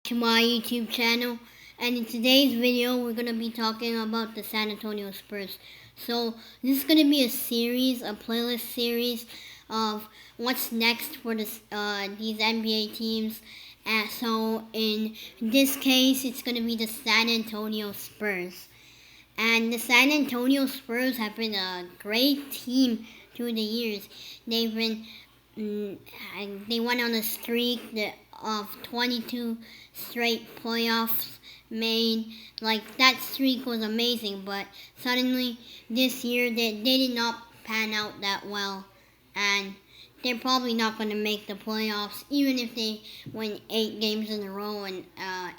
To my YouTube channel, and in today's video we're going to be talking about the San Antonio Spurs. So this is going to be a series, a playlist series of what's next for these NBA teams. And so in this case it's going to be the San Antonio Spurs. And the San Antonio Spurs have been a great team through the years. They've been they went on a streak of 22 straight playoffs made. Like, that streak was amazing, but suddenly this year they did not pan out that well, and they're probably not going to make the playoffs. Even if they win 8 games in a row and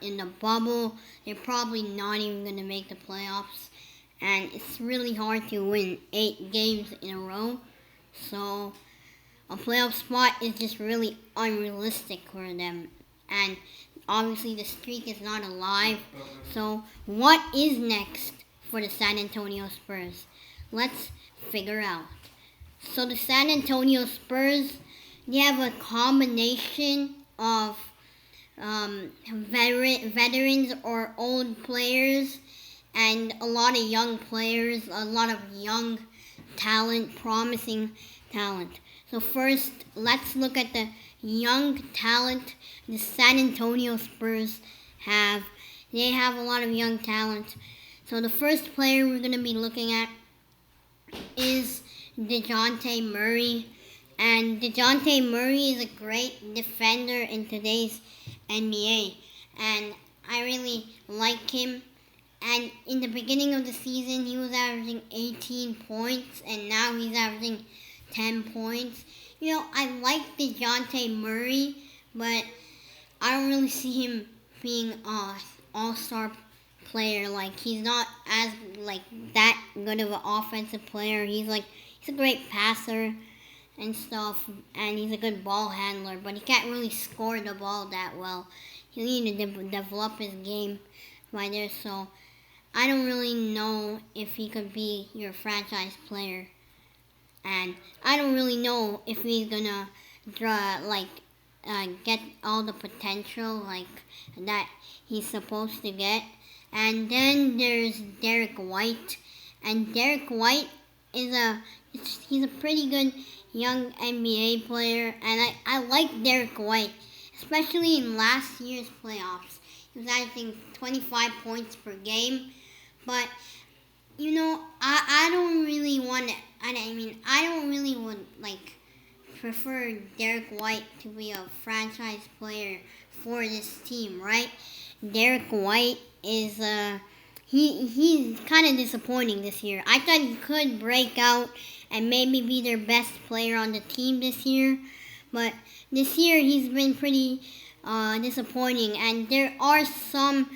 in the bubble, they're probably not even going to make the playoffs. And it's really hard to win 8 games in a row, so a playoff spot is just really unrealistic for them. And obviously the streak is not alive. So what is next for the San Antonio Spurs? Let's figure out. So the San Antonio Spurs, they have a combination of veterans or old players and a lot of young players, a lot of young talent, promising talent. So first, let's look at the young talent the San Antonio Spurs have. They have a lot of young talent. So the first player we're going to be looking at is DeJounte Murray. And DeJounte Murray is a great defender in today's NBA. And I really like him. And in the beginning of the season, he was averaging 18 points, and now he's averaging 10 points. You know, I like DeJounte Murray, but I don't really see him being an all-star player. Like, he's not as that good of an offensive player. He's a great passer and stuff, and he's a good ball handler, but he can't really score the ball that well. He needs to develop his game by there, so I don't really know if he could be your franchise player. And I don't really know if he's gonna get all the potential that he's supposed to get. And then there's Derek White, and Derek White he's a pretty good young NBA player, and I like Derek White, especially in last year's playoffs. He was averaging 25 points per game, but you know, I don't really want to. I don't really prefer Derek White to be a franchise player for this team, right? Derek White is he's kind of disappointing this year. I thought he could break out and maybe be their best player on the team this year, but this year he's been pretty disappointing. And there are some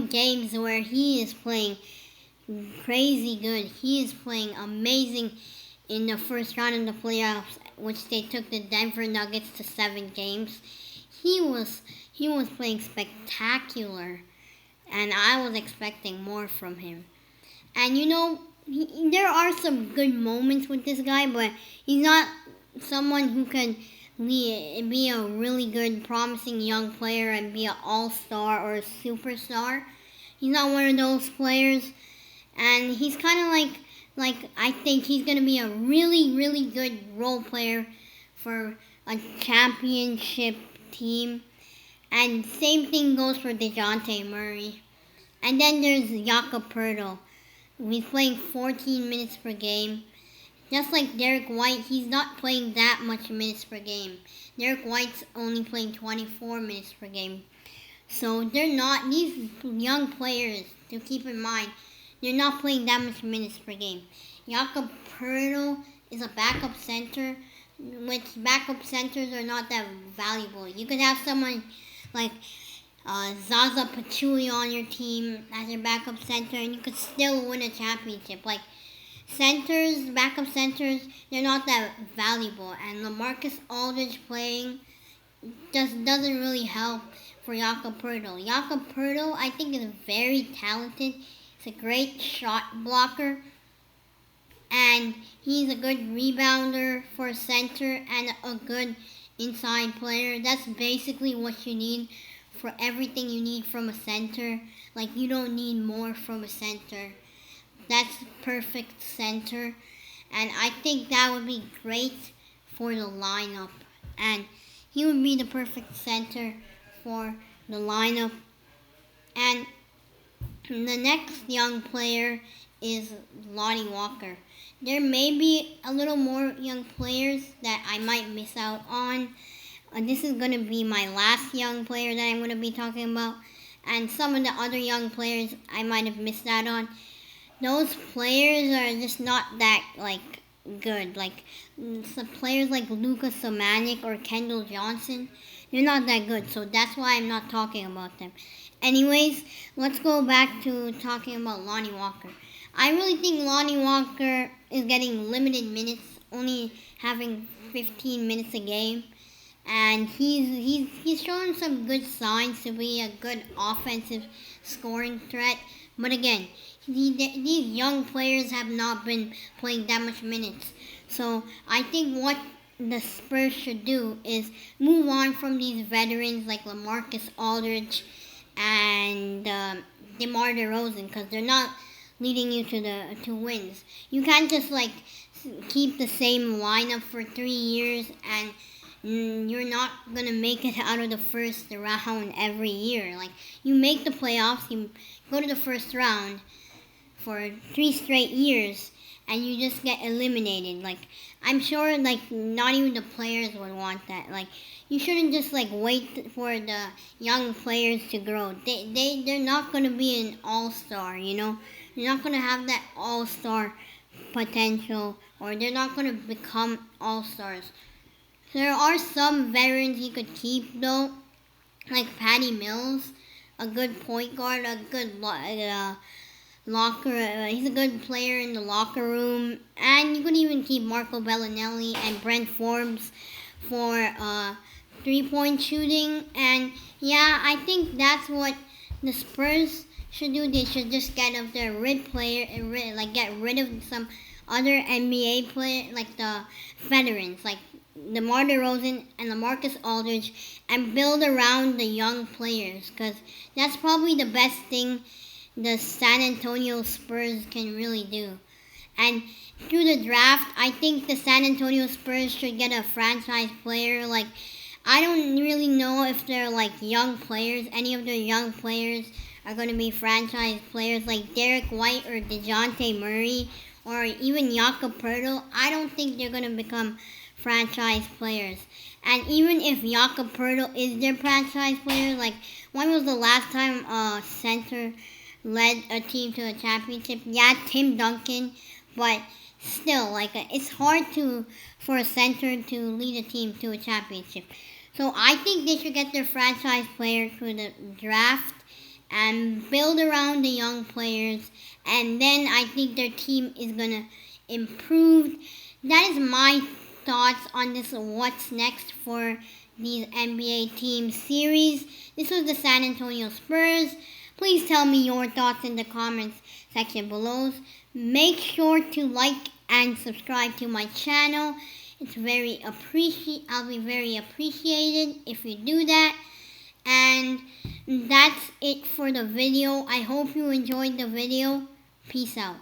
games where he is playing crazy good. He is playing amazing in the first round of the playoffs, which they took the Denver Nuggets to 7 games. He was playing spectacular, and I was expecting more from him. And you know, there are some good moments with this guy, but he's not someone who can be a really good, promising young player and be an all-star or a superstar. He's not one of those players. And he's kind of I think he's going to be a really, really good role player for a championship team. And same thing goes for DeJounte Murray. And then there's Jakob Poeltl. He's playing 14 minutes per game. Just like Derek White, he's not playing that much minutes per game. Derek White's only playing 24 minutes per game. So these young players, to keep in mind, they're not playing that much minutes per game. Jakob Poeltl is a backup center, which backup centers are not that valuable. You could have someone like Zaza Pachulia on your team as your backup center, and you could still win a championship. Like, backup centers, they're not that valuable. And LaMarcus Aldridge playing doesn't really help for Jakob Poeltl. Jakob Poeltl, I think, is very talented. He's a great shot blocker, and he's a good rebounder for a center and a good inside player. That's basically what you need for everything you need from a center. Like, you don't need more from a center. That's perfect center. And I think that would be great for the lineup. And he would be the perfect center for the lineup. And the next young player is Lonnie Walker. There may be a little more young players that I might miss out on. This is going to be my last young player that I'm going to be talking about. And some of the other young players I might have missed out on. Those players are just not that, like, good. Like, some players like Lucas Somanik or Kendall Johnson, they're not that good. So that's why I'm not talking about them. Anyways, let's go back to talking about Lonnie Walker. I really think Lonnie Walker is getting limited minutes, only having 15 minutes a game. And he's showing some good signs to be a good offensive scoring threat. But again, these young players have not been playing that much minutes. So I think what the Spurs should do is move on from these veterans like LaMarcus Aldridge and DeMar DeRozan, because they're not leading you to wins. You can't just like keep the same lineup for 3 years and you're not gonna make it out of the first round every year. Like, you make the playoffs, you go to the first round for 3 straight years, and you just get eliminated. Like, I'm sure like not even the players would want that. Like, you shouldn't just like wait for the young players to grow. They're not gonna be an all-star, you know. They're not gonna have that all-star potential, or they're not gonna become all-stars. There are some veterans you could keep though, like Patty Mills, a good point guard, a good locker. He's a good player in the locker room, and you could even keep Marco Bellinelli and Brent Forbes for 3-point shooting. And yeah, I think that's what the Spurs should do. They should just get rid of their get rid of some other NBA players, like the veterans, like DeMar DeRozan and LaMarcus Aldridge, and build around the young players, because that's probably the best thing the San Antonio Spurs can really do. And through the draft, I think the San Antonio Spurs should get a franchise player. Like, I don't really know if they're like young players. Any of their young players are going to be franchise players like Derek White or DeJounte Murray or even Jakob Poeltl. I don't think they're going to become franchise players. And even if Jakob Poeltl is their franchise player, like, when was the last time a center led a team to a championship? Yeah, Tim Duncan, but still, like, it's hard for a center to lead a team to a championship. So I think they should get their franchise player through the draft and build around the young players, and then I think their team is gonna improve. That is my thoughts on this what's next for these NBA team series. This was the San Antonio Spurs. Please tell me your thoughts in the comments section below. Make sure to like and subscribe to my channel. I'll be very appreciated if you do that. And that's it for the video. I hope you enjoyed the video. Peace out.